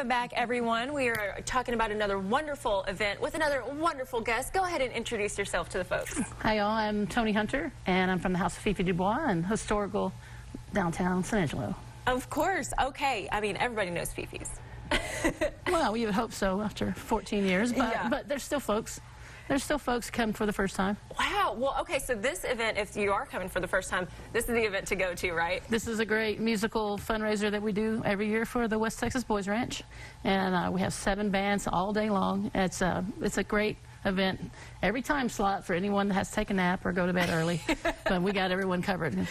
Welcome back, everyone. We are talking about another wonderful event with another wonderful guest. Go ahead and introduce yourself to the folks. Hi, y'all. I'm Tony Hunter, and I'm from the House of Fifi Dubois in historical downtown San Angelo. Of course. Okay. I mean, everybody knows Fifi's. Well, we would hope so after 14 years, but, Yeah. but there's still folks. There's still folks come for the first time. Wow. Well, okay, so this event, if you are coming for the first time, this is the event to go to, right? This is a great musical fundraiser that we do every year for the West Texas Boys Ranch, and we have 7 bands all day long. It's a great event. Every time slot for anyone that has to take a nap or go to bed early, but we got everyone covered.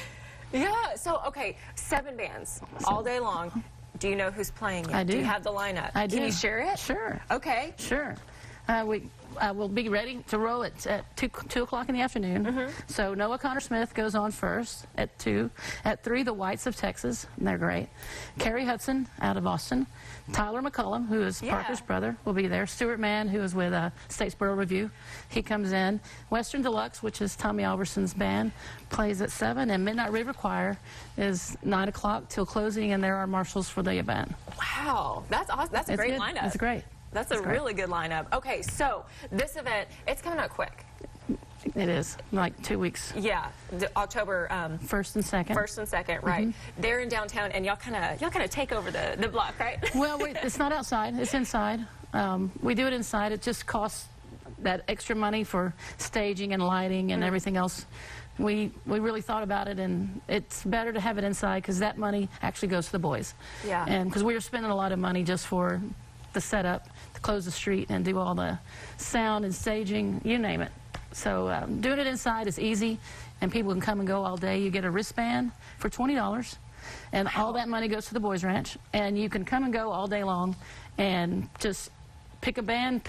Yeah. So, okay, 7 bands all day long. Do you know who's playing yet? I do. Do you have the lineup? I do. Can you share it? Sure. Okay. Sure. We'll be ready to roll it at 2 o'clock in the afternoon. So Noah Connor-Smith goes on first at 2. At 3, the Whites of Texas, and they're great. Carrie Hudson out of Austin. Tyler McCullum, who is Parker's brother, will be there. Stuart Mann, who is with Statesboro Review, he comes in. Western Deluxe, which is Tommy Alverson's band, plays at 7, and Midnight River Choir is 9 o'clock till closing, and there are marshals for the event. Wow. That's awesome. That's a great lineup. It's great. That's a really good lineup. Okay, so this event, it's coming up quick. It is, like 2 weeks. Yeah, October 1st and 2nd. 1st and 2nd, right? They're in downtown, and y'all kind of take over the block, right? Well, it's not outside; it's inside. We do it inside. It just costs that extra money for staging and lighting and everything else. We really thought about it, and it's better to have it inside because that money actually goes to the boys. Yeah. And because we were spending a lot of money just for the setup, to close the street and do all the sound and staging, you name it. So doing it inside is easy, and people can come and go all day. You get a wristband for $20, and all that money goes to the Boys Ranch, and you can come and go all day long and just pick a band,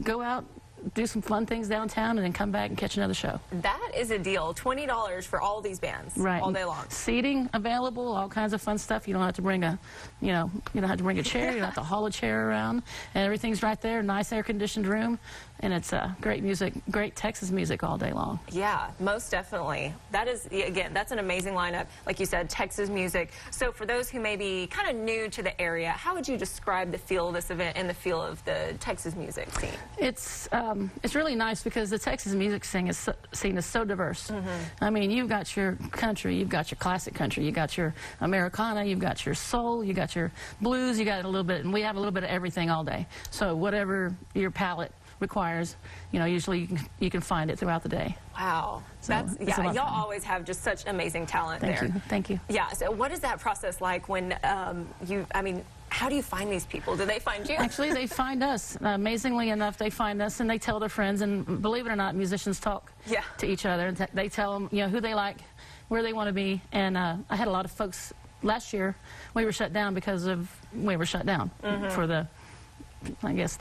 go out, do some fun things downtown, and then come back and catch another show. That is a deal. $20 for all these bands, right, all day long. Seating available, all kinds of fun stuff. You don't have to bring a, you don't have to bring a chair. You don't have to haul a chair around, and everything's right there. Nice air-conditioned room, and it's great music, great Texas music all day long. Yeah, most definitely. That is, again, that's an amazing lineup. Like you said, Texas music. So for those who may be kind of new to the area, how would you describe the feel of this event and the feel of the Texas music scene? It's really nice because the Texas music scene is so diverse. I mean, you've got your country, you've got your classic country, you've got your Americana, you've got your soul, you got your blues, you got a little bit, and we have a little bit of everything all day. So whatever your palate requires, usually you can find it throughout the day. Wow. So yeah, y'all always have just such amazing talent there. Thank you. Yeah, so what is that process like when how do you find these people? Do they find you? Actually, they find us. Amazingly enough, they find us and they tell their friends, and believe it or not, musicians talk to each other. And they tell them, who they like, where they want to be. And I had a lot of folks last year. We were shut down because we were shut down for the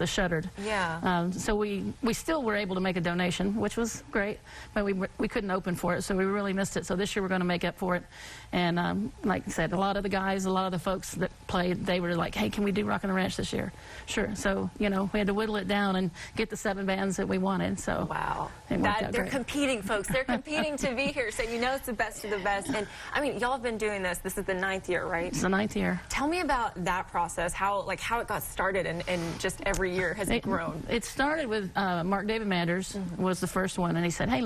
shuttered. Yeah. So we still were able to make a donation, which was great, but we couldn't open for it, so we really missed it. So this year we're going to make up for it. And like I said, a lot of the guys, a lot of the folks that played, they were like, hey, can we do Rockin' the Ranch this year? Sure. So, we had to whittle it down and get the 7 bands that we wanted. So wow. It worked out they're great. Competing, folks. They're competing to be here, so it's the best of the best. And, y'all have been doing this. This is the 9th year, right? It's the 9th year. Tell me about that process, how it got started and just every year has it grown. It started with Mark David Manders was the first one, and he said, hey,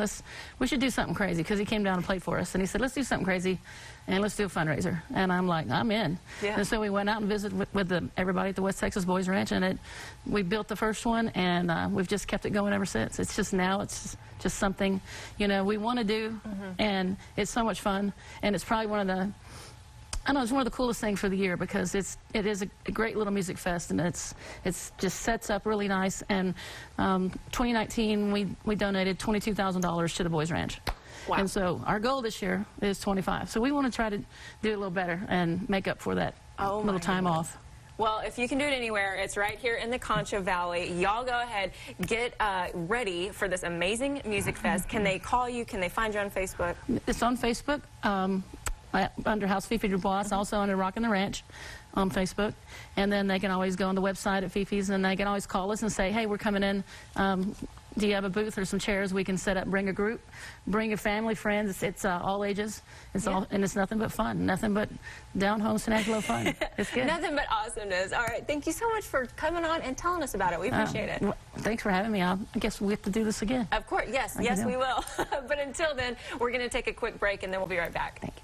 we should do something crazy, because he came down and played for us, and he said, let's do something crazy and let's do a fundraiser. And I'm like, I'm in. Yeah. And so we went out and visited with everybody at the West Texas Boys Ranch, and we built the first one, and we've just kept it going ever since. It's just just something we want to do, and it's so much fun, and it's probably one of the it's one of the coolest things for the year, because it is a great little music fest, and it's just sets up really nice. And 2019 we donated $22,000 to the Boys Ranch. Wow. And so our goal this year is 25. So we want to try to do it a little better and make up for that little time off. Well, if you can do it anywhere, it's right here in the Concho Valley. Y'all go ahead, get ready for this amazing music fest. Can they call you? Can they find you on Facebook? It's on Facebook. Under House Fifi Dubois, also under Rockin' the Ranch on Facebook. And then they can always go on the website at Fifi's, and they can always call us and say, hey, we're coming in do you have a booth or some chairs we can set up? Bring a group, bring your family, friends. It's all ages. It's all, and it's nothing but fun. Nothing but down home San Angelo fun. It's good. Nothing but awesomeness. All right, thank you so much for coming on and telling us about it. We appreciate it. Well, thanks for having me. I guess we have to do this again. Of course, yes, we will. But until then, we're going to take a quick break, and then we'll be right back. Thank you.